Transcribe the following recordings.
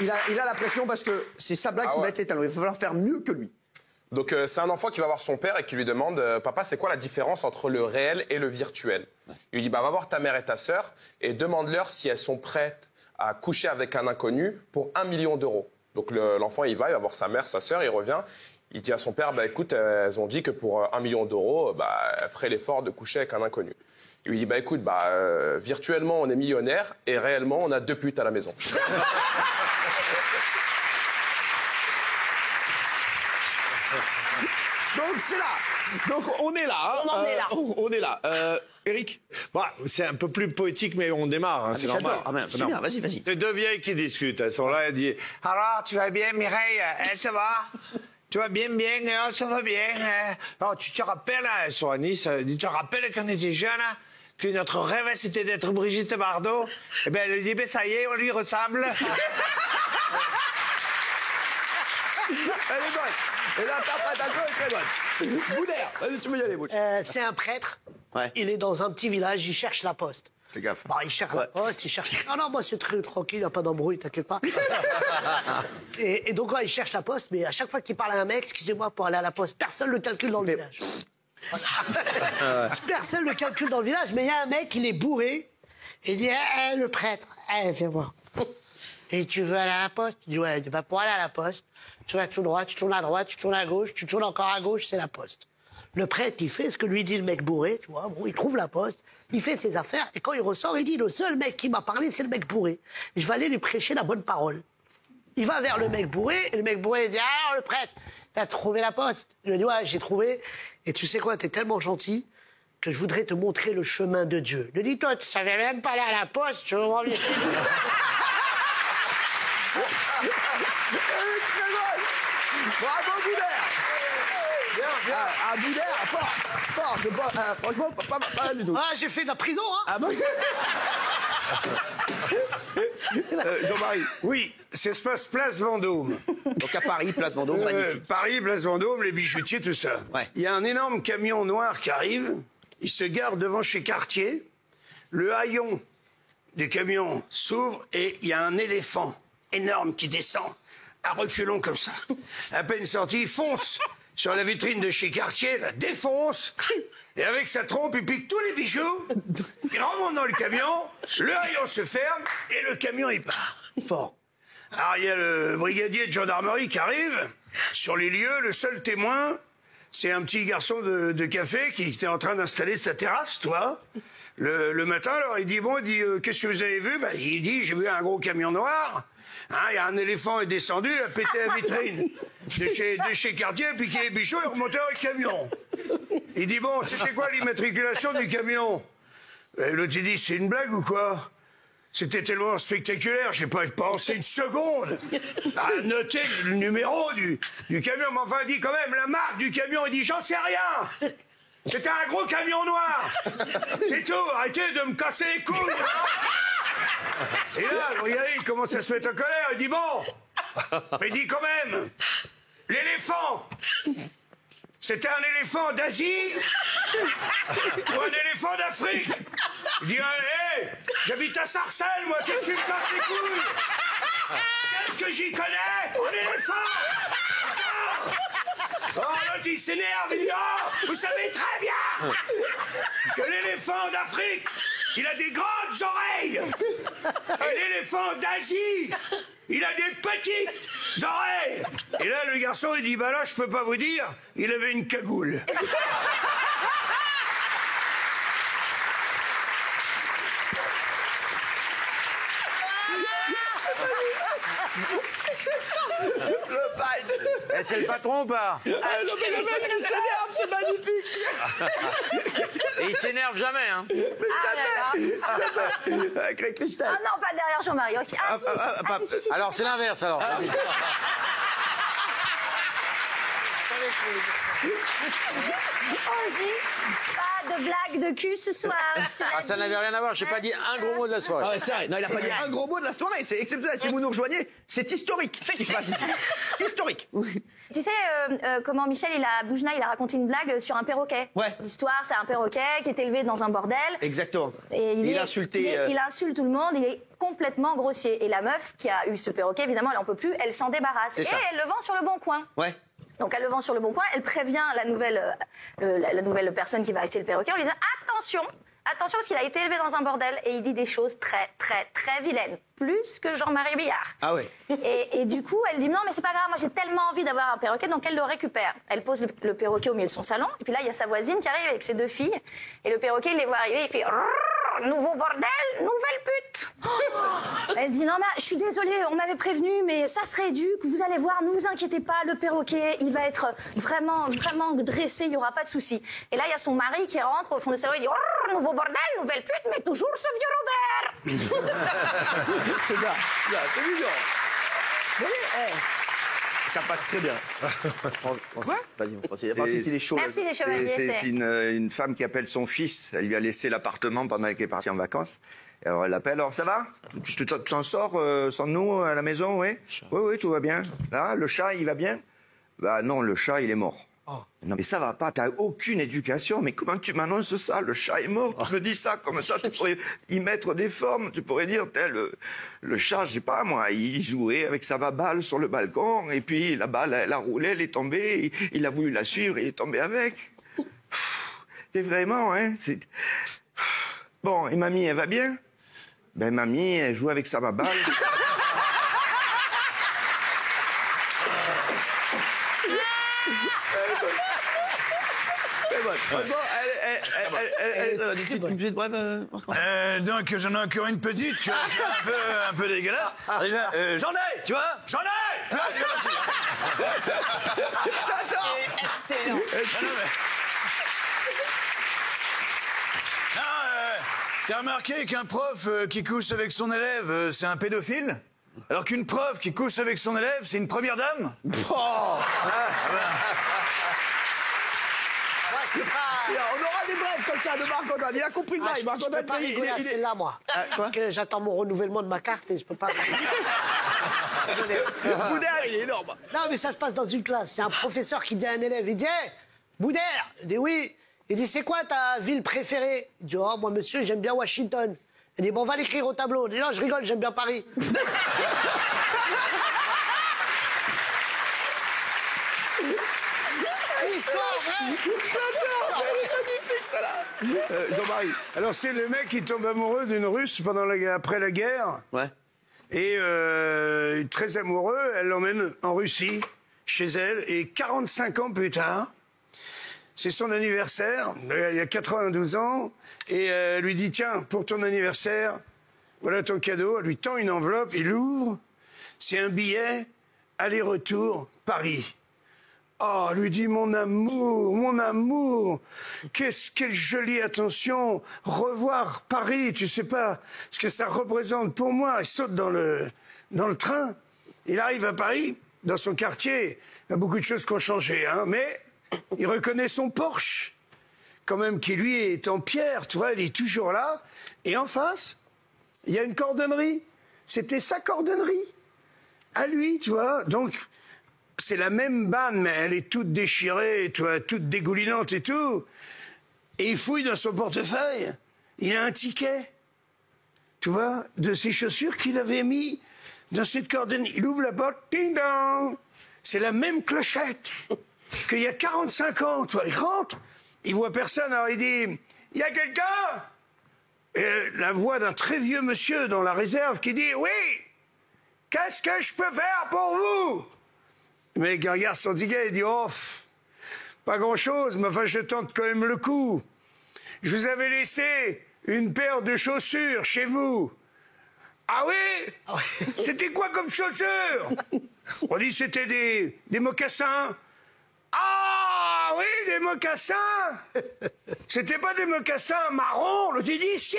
il a la pression parce que c'est sa blague qui va être létale. Il va falloir faire mieux que lui. Donc c'est un enfant qui va voir son père et qui lui demande Papa, c'est quoi la différence entre le réel et le virtuel? Il lui dit va voir ta mère et ta sœur et demande-leur si elles sont prêtes à coucher avec un inconnu pour 1 million d'euros. Donc l'enfant il va voir sa mère, sa sœur, il revient. Il dit à son père écoute, elles ont dit que pour 1 million d'euros, elles feraient l'effort de coucher avec un inconnu. Il lui dit écoute, virtuellement on est millionnaire et réellement on a 2 putes à la maison. Donc c'est là. Donc on est là. Hein. On en est là. On est là. Eric. C'est un peu plus poétique, mais on démarre. Hein, c'est normal. C'est bien, vas-y. C'est 2 vieilles qui discutent. Elles sont là, elles disent alors, tu vas bien, Mireille? Ça va? Tu vas bien, ça va bien. Alors, tu te rappelles, elles sont à Nice, tu te rappelles quand on était jeunes, que notre rêve, c'était d'être Brigitte Bardot? Eh bien, elle lui dit, ça y est, on lui ressemble. Elle est bonne. Et l'interprétation est très bonne. Boudère, vas-y, tu peux y aller, Bouch. C'est un prêtre. Ouais. Il est dans un petit village, il cherche la poste. Fais gaffe. Bon, il cherche la poste, il cherche... Non, moi, c'est très tranquille, il n'y a pas d'embrouille, t'inquiète pas. et donc, il cherche la poste, mais à chaque fois qu'il parle à un mec, excusez-moi, pour aller à la poste, personne ne le calcule dans le village. Voilà. Personne ne le calcule dans le village, mais il y a un mec, il est bourré, et il dit, le prêtre, viens voir. Et tu veux aller à la poste? Tu dis, ouais, pour aller à la poste, tu vas tout droit, tu tournes à droite, tu tournes à gauche, tu tournes encore à gauche, c'est la poste. Le prêtre, il fait ce que lui dit le mec bourré, tu vois, bon, il trouve la poste, il fait ses affaires, et quand il ressort, il dit, le seul mec qui m'a parlé, c'est le mec bourré. Je vais aller lui prêcher la bonne parole. Il va vers le mec bourré, et le mec bourré, il dit, ah, le prêtre, t'as trouvé la poste? Il lui dit, ouais, j'ai trouvé, et tu sais quoi, t'es tellement gentil que je voudrais te montrer le chemin de Dieu. Il lui dit, toi, tu savais même pas aller à la poste, tu veux voir bien. Bravo, Boudère. Bien. Boudère, fort. Franchement, pas du tout. Ah, j'ai fait de la prison, hein. Ah bon. Jean-Marie. Oui, ça se passe place Vendôme. Donc à Paris, place Vendôme, magnifique. Paris, place Vendôme, les bijoutiers, tout ça. Ouais. Il y a un énorme camion noir qui arrive, il se gare devant chez Cartier, le haillon du camion s'ouvre et il y a un éléphant énorme qui descend à reculons comme ça. À peine sorti, il fonce sur la vitrine de chez Cartier, la défonce, et avec sa trompe, il pique tous les bijoux, il remonte dans le camion, le haillon se ferme, et le camion, il part. Fort. Alors, il y a le brigadier de gendarmerie qui arrive, sur les lieux, le seul témoin, c'est un petit garçon de café qui était en train d'installer sa terrasse, toi. Le matin, alors, il dit, qu'est-ce que vous avez vu? Il dit, j'ai vu un gros camion noir. Il y a un éléphant est descendu, il a pété la vitrine de chez Cartier, piqué les bijoux, il est remonté dans le camion. Il dit, c'était quoi l'immatriculation du camion? Et l'autre, il dit, c'est une blague ou quoi? C'était tellement spectaculaire, j'ai pas pensé une seconde à noter le numéro du camion. Mais enfin, il dit quand même la marque du camion, il dit, j'en sais rien. C'était un gros camion noir. C'est tout, arrêtez de me casser les couilles. Et là, regardez, il commence à se mettre en colère. Il dit mais il dit quand même, l'éléphant, c'était un éléphant d'Asie ou un éléphant d'Afrique? Il dit, hé, j'habite à Sarcelles, moi, qu'est-ce que tu me casses les couilles? Qu'est-ce que j'y connais? Un éléphant? L'autre, il s'énerve, il dit, vous savez très bien que l'éléphant d'Afrique, il a des grandes oreilles. Et l'éléphant d'Asie, il a des petites oreilles. Et là, le garçon, il dit, là, je peux pas vous dire, il avait une cagoule. C'est le patron ou pas? Non, mais le mec qui s'énerve, c'est magnifique. Et il s'énerve jamais, hein. Avec Christelle. Ah non, pas derrière Jean-Marie. Okay. Si. Alors, c'est l'inverse, alors. Vas-y, pas de blagues de cul ce soir. Ah, ça n'avait rien à voir, j'ai pas dit un gros mot de la soirée. Ah ouais, c'est vrai. Non, il a pas dit un gros mot de la soirée. C'est exceptionnel. Si vous nous rejoignez, c'est historique. Ce qui se passe ici. Historique. Tu sais comment Michel, Boujna, il a raconté une blague sur un perroquet. Ouais. L'histoire, c'est un perroquet qui est élevé dans un bordel. Exactement. Et il insultait. Il insulte tout le monde, il est complètement grossier. Et la meuf qui a eu ce perroquet, évidemment, elle en peut plus, elle s'en débarrasse. C'est Et ça. elle le vend sur le bon coin. Ouais. Donc elle le vend sur le bon coin, elle prévient la nouvelle personne qui va acheter le perroquet en lui disant attention parce qu'il a été élevé dans un bordel et il dit des choses très très très vilaines, plus que Jean-Marie Billard. Ah ouais. Et du coup elle dit non mais c'est pas grave, moi j'ai tellement envie d'avoir un perroquet, donc elle le récupère. Elle pose le perroquet au milieu de son salon et puis là il y a sa voisine qui arrive avec ses 2 filles et le perroquet il les voit arriver, il fait nouveau bordel, nouvelle pute. Elle dit non mais je suis désolée, on m'avait prévenu mais ça se rééduque, vous allez voir, ne vous inquiétez pas, le perroquet il va être vraiment dressé, il y aura pas de souci. Et là il y a son mari qui rentre au fond de salon, il dit nouveau bordel, nouvelle pute, mais toujours ce vieux Robert. C'est bien. C'est mignon. Vous voyez, ça passe très bien. Quoi? Vas-y, Francis, il est chaud. Merci les chevaliers. C'est une femme qui appelle son fils. Elle lui a laissé l'appartement pendant qu'elle est partie en vacances. Et alors elle l'appelle. Alors ça va? Tu t'en sors sans nous à la maison, oui? Oui, tout va bien. Là, le chat, il va bien? Bah non, le chat, il est mort. Oh. Non mais ça va pas, t'as aucune éducation, mais comment tu m'annonces ça? Le chat est mort, tu me dis ça comme ça, tu pourrais y mettre des formes, tu pourrais dire, le chat, je sais pas moi, il jouait avec sa baballe sur le balcon, et puis la balle, elle a roulé, elle est tombée, il a voulu la suivre, il est tombé avec. C'est vraiment, hein, c'est... Bon, et mamie, elle va bien? Ben mamie, elle joue avec sa baballe. Une petite brève, Donc j'en ai encore une petite, que c'est un peu dégueulasse. J'en ai, tu vois? J'en ai! J'adore! Excellent. T'as remarqué qu'un prof qui couche avec son élève, c'est un pédophile? Alors qu'une prof qui couche avec son élève, c'est une première dame? On aura des brèves comme ça de Marc-Antoine. Il a compris de Je peux pas rigoler à celle-là, moi. Parce que j'attends mon renouvellement de ma carte et je peux pas... Désolé. Boudère, il est énorme. Non, mais ça se passe dans une classe. Il y a un professeur qui dit à un élève, il dit hey, Boudère! Il dit oui. Il dit c'est quoi ta ville préférée? Il dit oh, moi monsieur, j'aime bien Washington. Il dit bon, on va l'écrire au tableau. Il dit non, je rigole, j'aime bien Paris. Jean-Marie. Alors c'est le mec qui tombe amoureux d'une Russe après la guerre. Ouais. Et très amoureux, elle l'emmène en Russie, chez elle. Et 45 ans plus tard, c'est son anniversaire, il a 92 ans. Et elle lui dit, tiens, pour ton anniversaire, voilà ton cadeau. Elle lui tend une enveloppe, il l'ouvre. C'est un billet, aller-retour, Paris. Oh, lui dit, mon amour, quelle jolie attention, revoir Paris, tu sais pas ce que ça représente pour moi. Il saute dans le train, il arrive à Paris, dans son quartier, il y a beaucoup de choses qui ont changé, hein, mais il reconnaît son Porsche, quand même, qui lui est en pierre, tu vois, il est toujours là, et en face, il y a une cordonnerie, c'était sa cordonnerie, à lui, tu vois, donc... C'est la même banne, mais elle est toute déchirée, tu vois, toute dégoulinante et tout. Et il fouille dans son portefeuille. Il a un ticket, tu vois, de ses chaussures qu'il avait mis dans cette cordonnerie. Il ouvre la porte, ding dong. C'est la même clochette qu'il y a 45 ans, tu vois. Il rentre, il voit personne, alors il dit, il y a quelqu'un? Et la voix d'un très vieux monsieur dans la réserve qui dit, oui, qu'est-ce que je peux faire pour vous? Mais il regarde son ticket et dit, oh, pas grand-chose, mais enfin, je tente quand même le coup. Je vous avais laissé une paire de chaussures chez vous. Ah oui? C'était quoi comme chaussures? On dit c'était des mocassins. Ah oui, des mocassins. C'était pas des mocassins marrons. L'autre il dit si.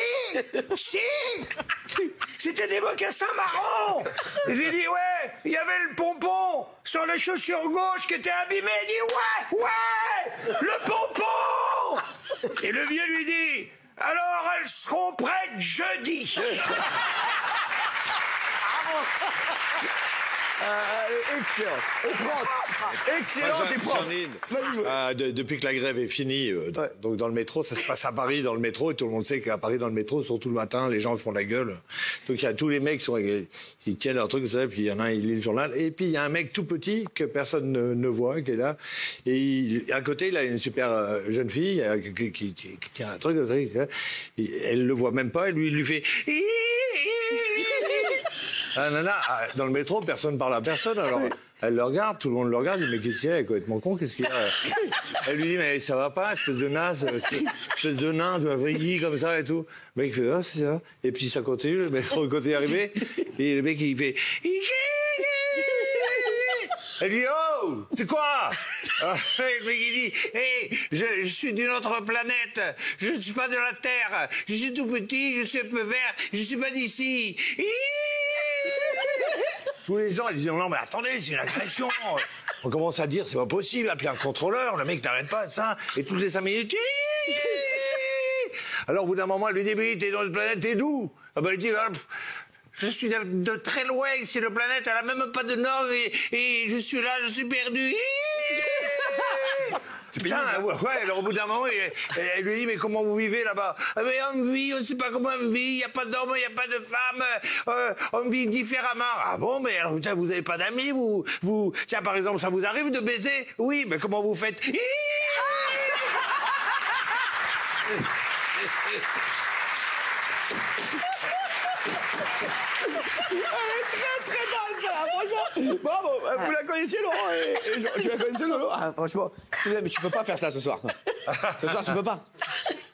C'était des mocassins marrons. Il lui dit ouais, il y avait le pompon sur la chaussure gauche qui était abîmée. Il dit ouais, le pompon. Et le vieux lui dit, alors elles seront prêtes jeudi. Excellent. Et propre. Excellent et propre. J'en ai une. Vas-y, Depuis que la grève est finie, donc dans le métro, ça se passe à Paris dans le métro, et tout le monde sait qu'à Paris dans le métro, surtout le matin, les gens font la gueule. Donc il y a tous les mecs qui tiennent leur truc, ça, puis il y en a un, il lit le journal, et puis il y a un mec tout petit que personne ne voit, qui est là, et à côté il a une super jeune fille qui tient un truc, elle le voit même pas, et lui il lui fait. Ah, nana, dans le métro, personne parle à personne, alors elle le regarde, tout le monde le regarde, il dit mais qu'est-ce qu'il y a, elle est complètement con, qu'est-ce qu'il y a? Elle lui dit mais ça va pas, espèce de naze, espèce de nain, tu m'as vrillé comme ça et tout. Le mec fait ah c'est ça, et puis ça continue, le métro continue à arriver, et le mec il fait elle lui dit oh c'est quoi? Le mec il dit hey, je suis d'une autre planète, je ne suis pas de la Terre, je suis tout petit, je suis un peu vert, je suis pas d'ici. Tous les gens, ils disent non mais attendez, c'est une agression. On commence à dire c'est pas possible, appeler un contrôleur, le mec n'arrête pas de ça, et toutes les 5 minutes. Alors au bout d'un moment, elle lui dit mais t'es dans une planète, t'es d'où? Ah ben, elle dit je suis de très loin, c'est une planète, elle a même pas de nom, et je suis là, je suis perdu. Putain, ouais, alors au bout d'un moment, elle lui dit, mais comment vous vivez là-bas? Ah, mais on vit, on ne sait pas comment on vit, il n'y a pas d'homme, il n'y a pas de femme, on vit différemment. Ah bon, mais alors, putain, vous n'avez pas d'amis, vous... Tiens, par exemple, ça vous arrive de baiser? Oui, mais comment vous faites? très dingue, ça, franchement. Bravo. Vous la connaissiez, Laurent? Tu la connaissais, Lolo? Ah, franchement, c'est bien, mais tu peux pas faire ça ce soir. Ce soir, tu peux pas.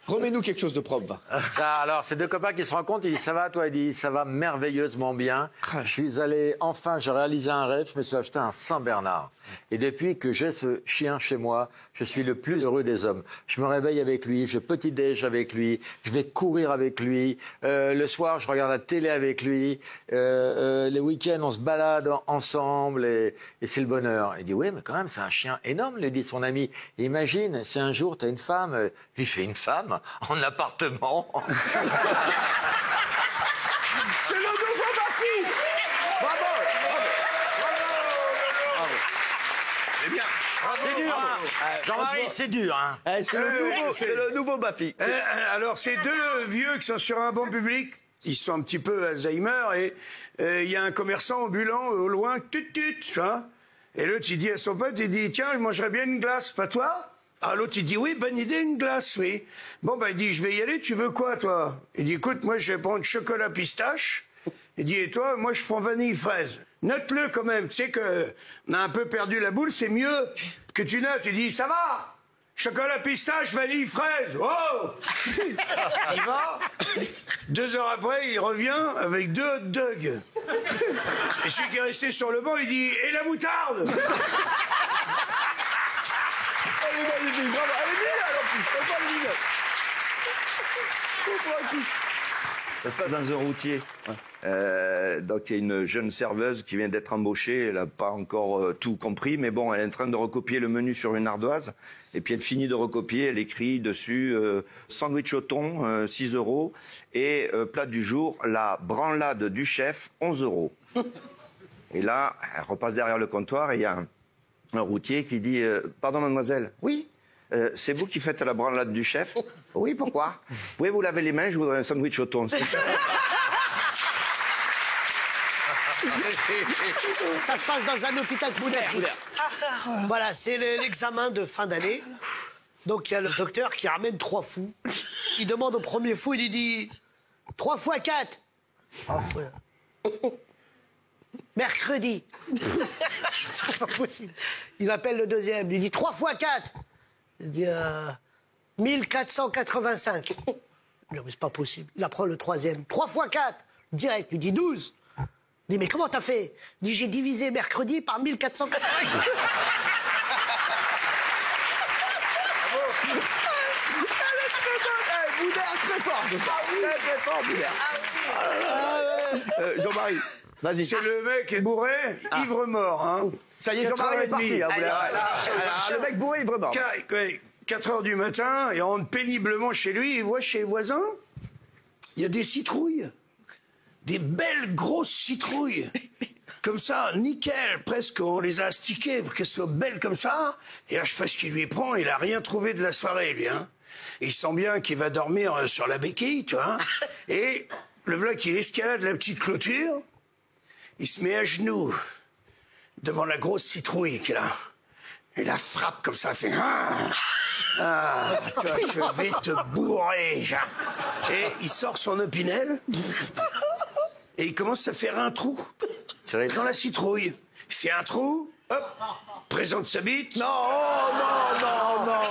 Remets-nous quelque chose de propre, va. Ça, alors, c'est deux copains qui se rencontrent, ils disent ça va, toi? Il dit ça va merveilleusement bien. Je suis allé, enfin, j'ai réalisé un rêve, je me suis acheté un Saint-Bernard. Et depuis que j'ai ce chien chez moi, je suis le plus heureux des hommes. Je me réveille avec lui, je petit-déj avec lui, je vais courir avec lui, le soir, je regarde la télé avec lui, les week-ends, on se balade ensemble et c'est le bonheur. Il dit oui, mais quand même, c'est un chien énorme, lui dit son ami. Et imagine, si un jour, tu as une femme, lui fait une femme en appartement. C'est le nouveau Bafi. Bravo. C'est bien. C'est dur, hein. Jean-Marie, c'est dur, hein. C'est le nouveau Bafi. Alors, ces deux vieux qui sont sur un banc public, ils sont un petit peu Alzheimer, et il y a un commerçant ambulant au loin, tu vois. Et l'autre, il dit à son pote, il dit, tiens, je mangerais bien une glace, pas toi? Ah, l'autre, il dit, oui, bonne idée, une glace, oui. Bon, il dit, je vais y aller, tu veux quoi, toi? Il dit, écoute, moi, je vais prendre chocolat pistache. Il dit, et toi, moi, je prends vanille fraise. Note-le quand même, tu sais qu'on a un peu perdu la boule, c'est mieux que tu notes. Il dit, ça va? Chocolat pistache, vanille fraise. Oh! Il va. 2 heures après, il revient avec 2 hot dogs. Et celui qui est resté sur le banc, il dit, et la moutarde? Elle est magnifique, bravo. Elle est géniale en plus. Elle parle génial. Ça se passe dans un routier. Donc il y a une jeune serveuse qui vient d'être embauchée, elle n'a pas encore tout compris, mais bon, elle est en train de recopier le menu sur une ardoise, et puis elle finit de recopier, elle écrit dessus sandwich au thon, 6 €, et plat du jour, la branlade du chef, 11 €. Et là, elle repasse derrière le comptoir, et il y a un routier qui dit pardon mademoiselle. Oui. C'est vous qui faites la branlade du chef? Oui, pourquoi? Vous pouvez vous laver les mains, je voudrais un sandwich au thon. Ça se passe dans un hôpital psychiatrique. Voilà, c'est l'examen de fin d'année. Donc il y a le docteur qui ramène 3 fous. Il demande au premier fou, il lui dit 3 fois 4. Mercredi. C'est pas possible. Il appelle le deuxième, il lui dit 3 fois 4. Il dit 1485. Non, mais c'est pas possible. Il apprend le troisième. 3 fois 4. Direct, il dit 12. Il dit, mais comment t'as fait? Il dit, j'ai divisé mercredi par 1485. Boudère très fort, ce soir. Très fort, Boudère. Jean-Marie, vas-y. C'est le mec bourré, ivre mort. Hein. Ça y est, Jean-Marie est parti. Hein, le mec bourré, ivre mort. 4 heures du matin, il rentre péniblement chez lui, il voit chez les voisins, il y a des citrouilles. Des belles grosses citrouilles. Comme ça, nickel, presque, on les a astiquées pour qu'elles soient belles comme ça. Et là, je sais pas ce qu'il lui prend, il a rien trouvé de la soirée, lui, hein. Et il sent bien qu'il va dormir sur la béquille, tu vois. Et le voilà qu'il escalade la petite clôture, il se met à genoux devant la grosse citrouille qu'il a. Et la frappe comme ça, fait... tu vois, je vais te bourrer. Et il sort son opinel et il commence à faire un trou dans la citrouille. Il fait un trou, hop, présente sa bite. Non, non, non, non.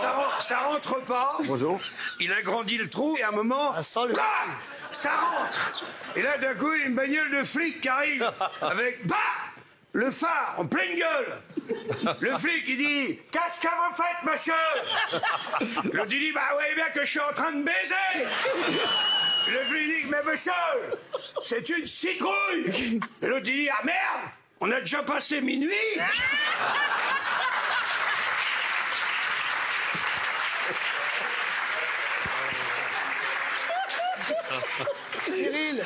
Ça rentre pas. Bonjour. Il agrandit le trou et à un moment, ça rentre. Et là, d'un coup, il y a une bagnole de flic qui arrive avec le phare en pleine gueule. Le flic, il dit « Qu'est-ce que vous faites, monsieur ?» L'autre, il dit « Bah, vous voyez bien que je suis en train de baiser !» Le flic dit « Mais monsieur, c'est une citrouille !» Et l'autre, il dit « Ah merde, on a déjà passé minuit !» Cyril.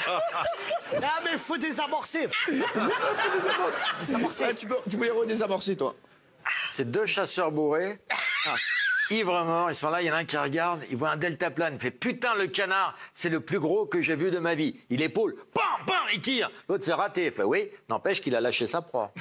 Ah, mais il faut désamorcer. Ouais, tu peux les redésamorcer, toi. C'est 2 chasseurs bourrés, ivres morts, ils sont là, il y en a un qui regarde, il voit un deltaplane, il fait « Putain, le canard, c'est le plus gros que j'ai vu de ma vie !» Il épaule, bam, bam, il tire. L'autre, c'est raté, il fait « Oui, n'empêche qu'il a lâché sa proie. »